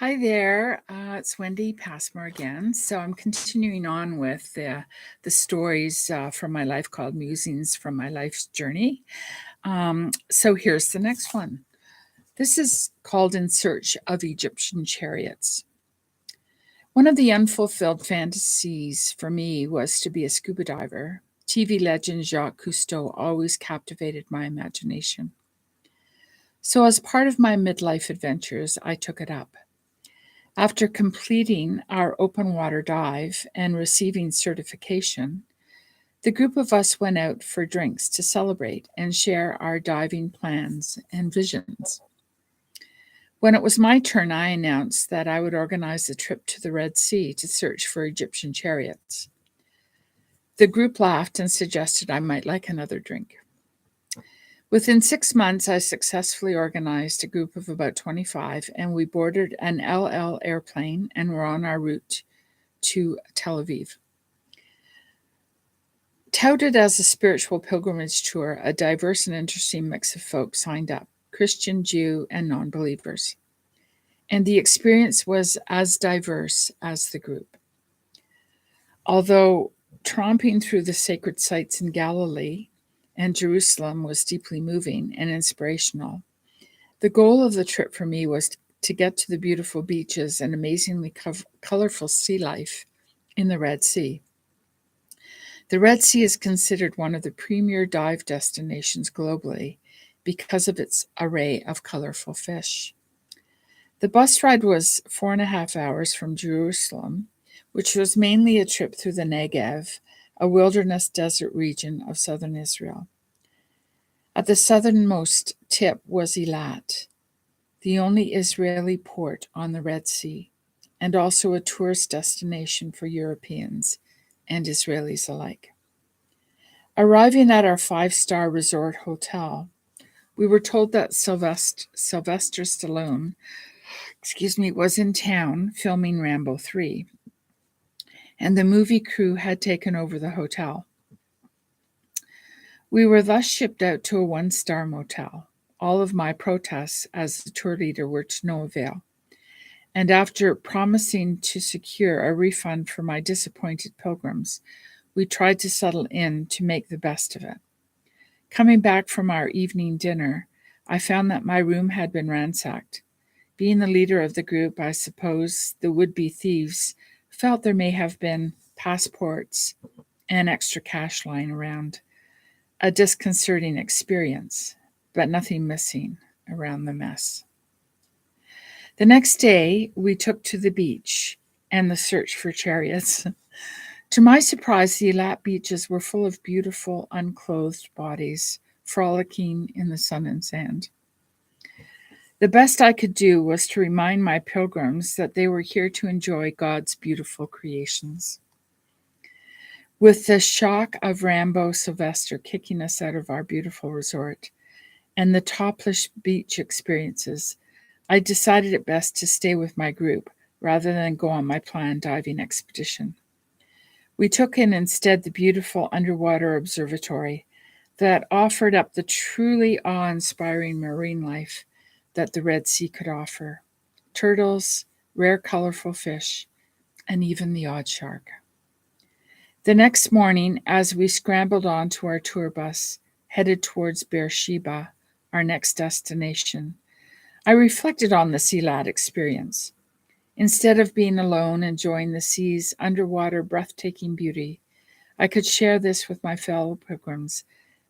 Hi there, it's Wendy Passmore again. So I'm continuing on with the stories from my life called Musings from My Life's Journey. So here's the next one. This is called In Search of Egyptian Chariots. One of the unfulfilled fantasies for me was to be a scuba diver. TV legend Jacques Cousteau always captivated my imagination. So, as part of my midlife adventures, I took it up. After completing our open water dive and receiving certification, the group of us went out for drinks to celebrate and share our diving plans and visions. When it was my turn, I announced that I would organize a trip to the Red Sea to search for Egyptian chariots. The group laughed and suggested I might like another drink. Within 6 months, I successfully organized a group of about 25, and we boarded an LL airplane and were on our route to Tel Aviv. Touted as a spiritual pilgrimage tour, a diverse and interesting mix of folk signed up, Christian, Jew, and non believers. And the experience was as diverse as the group. Although tromping through the sacred sites in Galilee and Jerusalem was deeply moving and inspirational, the goal of the trip for me was to get to the beautiful beaches and amazingly colorful sea life in the Red Sea. The Red Sea is considered one of the premier dive destinations globally because of its array of colorful fish. The bus ride was 4.5 hours from Jerusalem, which was mainly a trip through the Negev, a wilderness desert region of southern Israel. At the southernmost tip was Eilat, the only Israeli port on the Red Sea, and also a tourist destination for Europeans and Israelis alike. Arriving at our 5-star resort hotel, we were told that Sylvester Stallone, was in town filming Rambo 3, and the movie crew had taken over the hotel. We were thus shipped out to a 1-star motel. All of my protests as the tour leader were to no avail. And after promising to secure a refund for my disappointed pilgrims, we tried to settle in to make the best of it. Coming back from our evening dinner, I found that my room had been ransacked. Being the leader of the group, I suppose the would-be thieves felt there may have been passports and extra cash lying around. A disconcerting experience, but nothing missing around the mess. The next day, we took to the beach and the search for chariots. To my surprise, the Eilat beaches were full of beautiful, unclothed bodies frolicking in the sun and sand. The best I could do was to remind my pilgrims that they were here to enjoy God's beautiful creations. With the shock of Rambo Sylvester kicking us out of our beautiful resort and the topless beach experiences, I decided it best to stay with my group rather than go on my planned diving expedition. We took in instead the beautiful underwater observatory that offered up the truly awe-inspiring marine life that the Red Sea could offer: turtles, rare colorful fish, and even the odd shark. The next morning, as we scrambled onto our tour bus, headed towards Beersheba, our next destination, I reflected on the Eilat experience. Instead of being alone enjoying the sea's underwater breathtaking beauty, I could share this with my fellow pilgrims,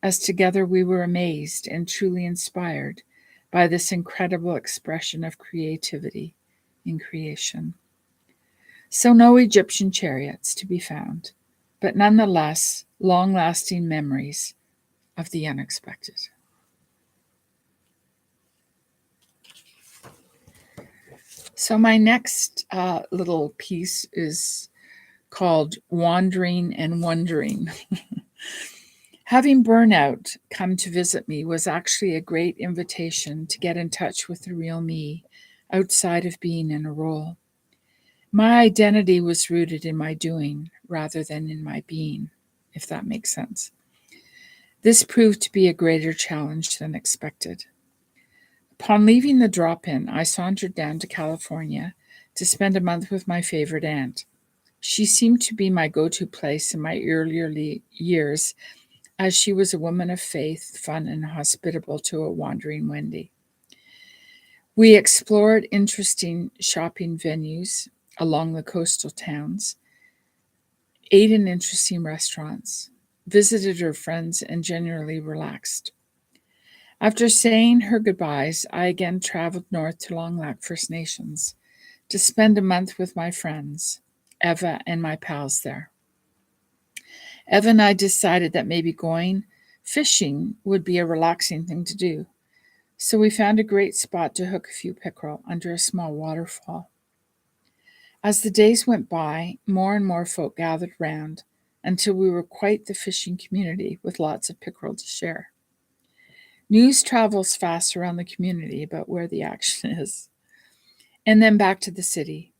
as together we were amazed and truly inspired by this incredible expression of creativity in creation. So no Egyptian chariots to be found, but nonetheless long-lasting memories of the unexpected. So my next little piece is called Wandering and Wondering. Having burnout come to visit me was actually a great invitation to get in touch with the real me outside of being in a role. My identity was rooted in my doing rather than in my being, if that makes sense. This proved to be a greater challenge than expected. Upon leaving the drop in, I sauntered down to California to spend a month with my favorite aunt. She seemed to be my go to place in my earlier years, as she was a woman of faith, fun, and hospitable to a wandering Wendy. We explored interesting shopping venues along the coastal towns, ate in interesting restaurants, visited her friends, and generally relaxed. After saying her goodbyes, I again traveled north to Long Lac First Nations to spend a month with my friends, Eva and my pals there. Eva and I decided that maybe going fishing would be a relaxing thing to do, so we found a great spot to hook a few pickerel under a small waterfall. As the days went by, more and more folk gathered round until we were quite the fishing community with lots of pickerel to share. News travels fast around the community about where the action is. And then back to the city.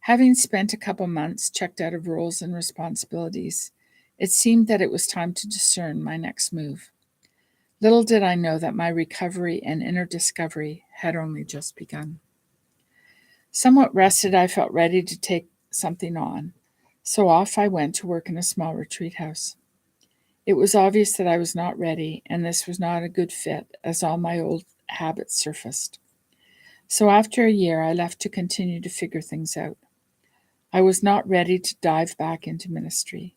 Having spent a couple months checked out of roles and responsibilities, it seemed that it was time to discern my next move. Little did I know that my recovery and inner discovery had only just begun. Somewhat rested, I felt ready to take something on, so off I went to work in a small retreat house. It was obvious that I was not ready, and this was not a good fit, as all my old habits surfaced. So after a year, I left to continue to figure things out. I was not ready to dive back into ministry.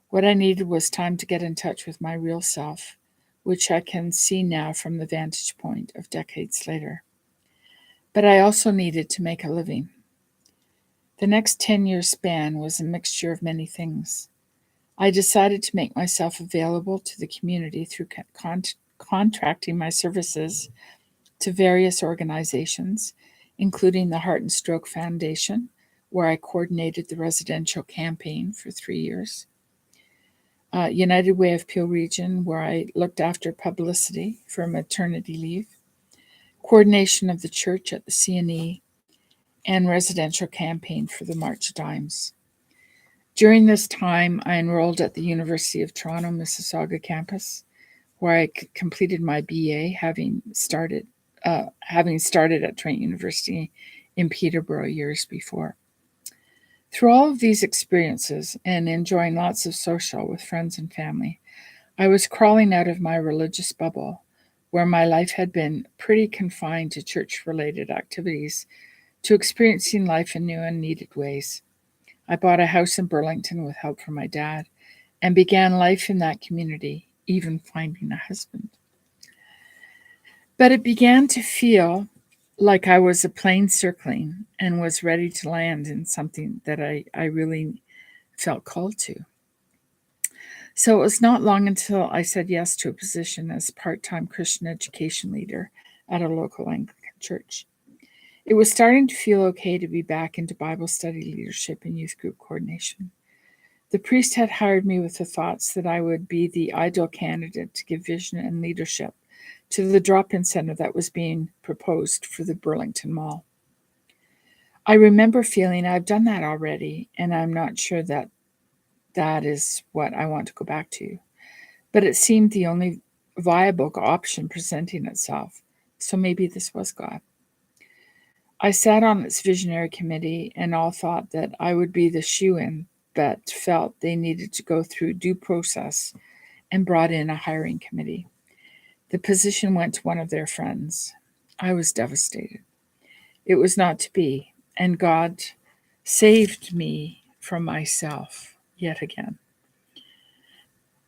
What I needed was time to get in touch with my real self, which I can see now from the vantage point of decades later. But I also needed to make a living. The next 10-year span was a mixture of many things. I decided to make myself available to the community through contracting my services to various organizations, including the Heart and Stroke Foundation, where I coordinated the residential campaign for 3 years, United Way of Peel Region, where I looked after publicity for maternity leave, coordination of the church at the CNE, and residential campaign for the March of Dimes. During this time, I enrolled at the University of Toronto Mississauga campus, where I completed my BA, having started at Trent University in Peterborough years before. Through all of these experiences and enjoying lots of social with friends and family, I was crawling out of my religious bubble, where my life had been pretty confined to church-related activities, to experiencing life in new and needed ways. I bought a house in Burlington with help from my dad and began life in that community, even finding a husband. But it began to feel like I was a plane circling and was ready to land in something that I really felt called to. So it was not long until I said yes to a position as part-time Christian education leader at a local Anglican church. It was starting to feel okay to be back into Bible study leadership and youth group coordination. The priest had hired me with the thoughts that I would be the ideal candidate to give vision and leadership to the drop-in center that was being proposed for the Burlington Mall. I remember feeling I've done that already, and I'm not sure that that is what I want to go back to. But it seemed the only viable option presenting itself, so maybe this was God. I sat on its visionary committee and all thought that I would be the shoe-in, but felt they needed to go through due process and brought in a hiring committee. The position went to one of their friends. I was devastated. It was not to be, and God saved me from myself yet again.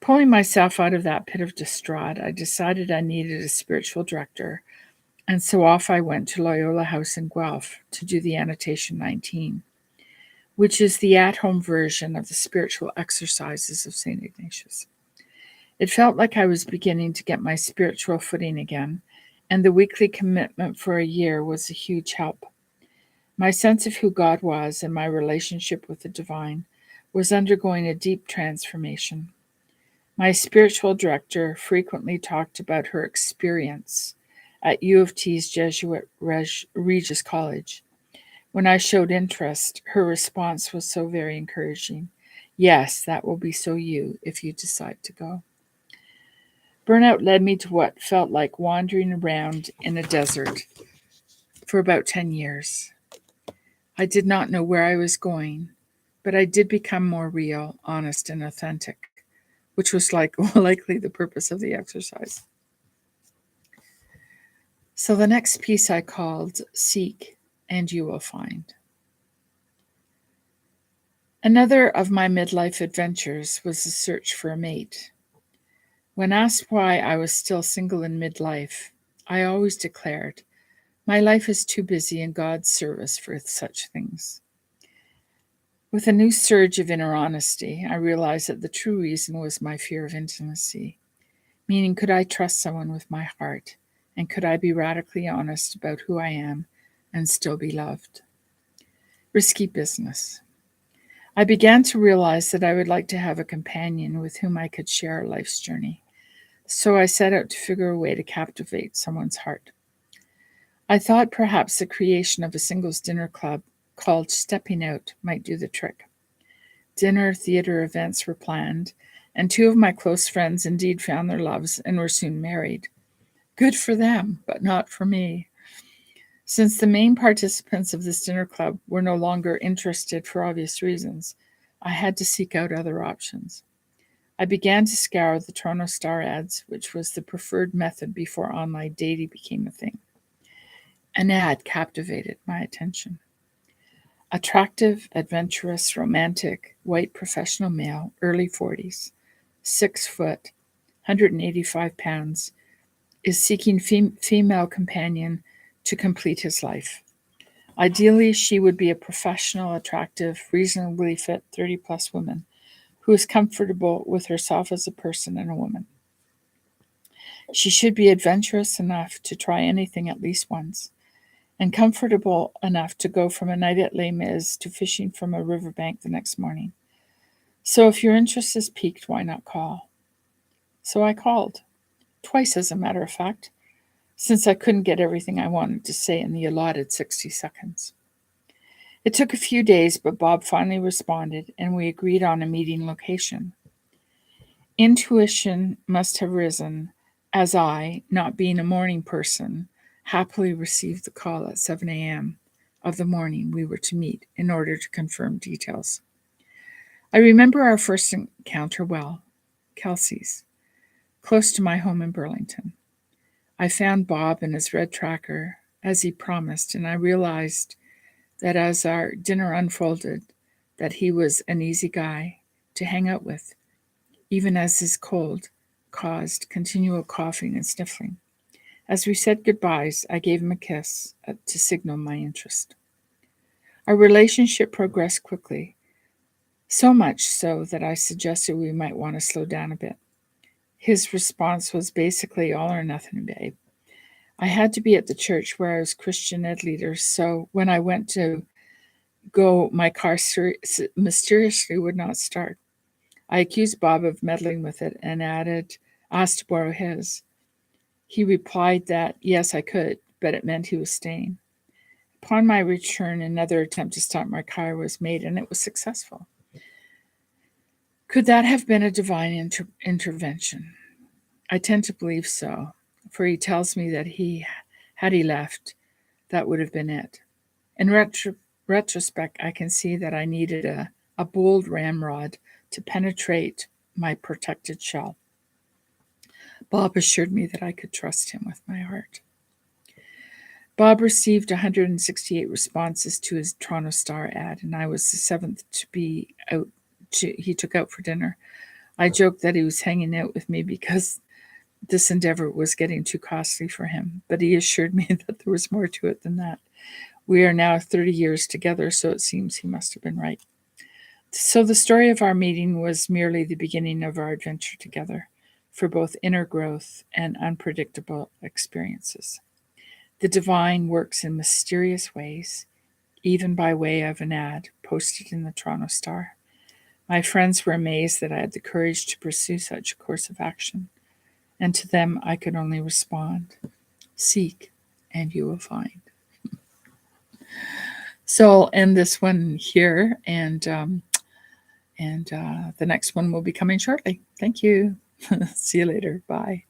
Pulling myself out of that pit of distraught, I decided I needed a spiritual director, and so off I went to Loyola House in Guelph to do the Annotation 19, which is the at-home version of the spiritual exercises of St. Ignatius. It felt like I was beginning to get my spiritual footing again, and the weekly commitment for a year was a huge help. My sense of who God was and my relationship with the divine was undergoing a deep transformation. My spiritual director frequently talked about her experience at U of T's Jesuit Regis College. When I showed interest, her response was so very encouraging. Yes, that will be so you if you decide to go. Burnout led me to what felt like wandering around in a desert for about 10 years. I did not know where I was going, but I did become more real, honest, and authentic, which was like likely the purpose of the exercise. So the next piece I called Seek and You Will Find. Another of my midlife adventures was the search for a mate. When asked why I was still single in midlife, I always declared, my life is too busy in God's service for such things. With a new surge of inner honesty, I realized that the true reason was my fear of intimacy, meaning could I trust someone with my heart, and could I be radically honest about who I am and still be loved? Risky business. I began to realize that I would like to have a companion with whom I could share life's journey. So I set out to figure a way to captivate someone's heart. I thought perhaps the creation of a singles dinner club called Stepping Out might do the trick. Dinner theater events were planned, and two of my close friends indeed found their loves and were soon married. Good for them, but not for me. Since the main participants of this dinner club were no longer interested for obvious reasons, I had to seek out other options. I began to scour the Toronto Star ads, which was the preferred method before online dating became a thing. An ad captivated my attention. Attractive, adventurous, romantic, white professional male, early 40s, 6 foot, 185 pounds, is seeking female companion to complete his life. Ideally, she would be a professional, attractive, reasonably fit 30-plus woman who is comfortable with herself as a person and a woman. She should be adventurous enough to try anything at least once, and comfortable enough to go from a night at Les Mis to fishing from a riverbank the next morning. So if your interest is piqued, why not call? So I called, twice as a matter of fact, since I couldn't get everything I wanted to say in the allotted 60 seconds. It took a few days, but Bob finally responded, and we agreed on a meeting location. Intuition must have risen, as I, not being a morning person, happily received the call at 7 a.m. of the morning we were to meet in order to confirm details. I remember our first encounter well, Kelsey's, close to my home in Burlington. I found Bob in his red tracker, as he promised, and I realized that as our dinner unfolded, that he was an easy guy to hang out with, even as his cold caused continual coughing and sniffling. As we said goodbyes, I gave him a kiss to signal my interest. Our relationship progressed quickly, so much so that I suggested we might want to slow down a bit. His response was basically all or nothing, babe. I had to be at the church where I was Christian ed leader, so when I went to go, my car mysteriously would not start. I accused Bob of meddling with it and asked to borrow his. He replied that, yes, I could, but it meant he was staying. Upon my return, another attempt to start my car was made, and it was successful. Could that have been a divine intervention? I tend to believe so, for he tells me that had he left, that would have been it. In retrospect, I can see that I needed a bold ramrod to penetrate my protected shell. Bob assured me that I could trust him with my heart. Bob received 168 responses to his Toronto Star ad, and I was the seventh to be out. He took out for dinner. I joked that he was hanging out with me because this endeavor was getting too costly for him, but he assured me that there was more to it than that. We are now 30 years together, so it seems he must have been right. So the story of our meeting was merely the beginning of our adventure together for both inner growth and unpredictable experiences. The divine works in mysterious ways, even by way of an ad posted in the Toronto Star. My friends were amazed that I had the courage to pursue such a course of action, and to them I could only respond, seek and you will find. So I'll end this one here, and the next one will be coming shortly. Thank you. See you later. Bye.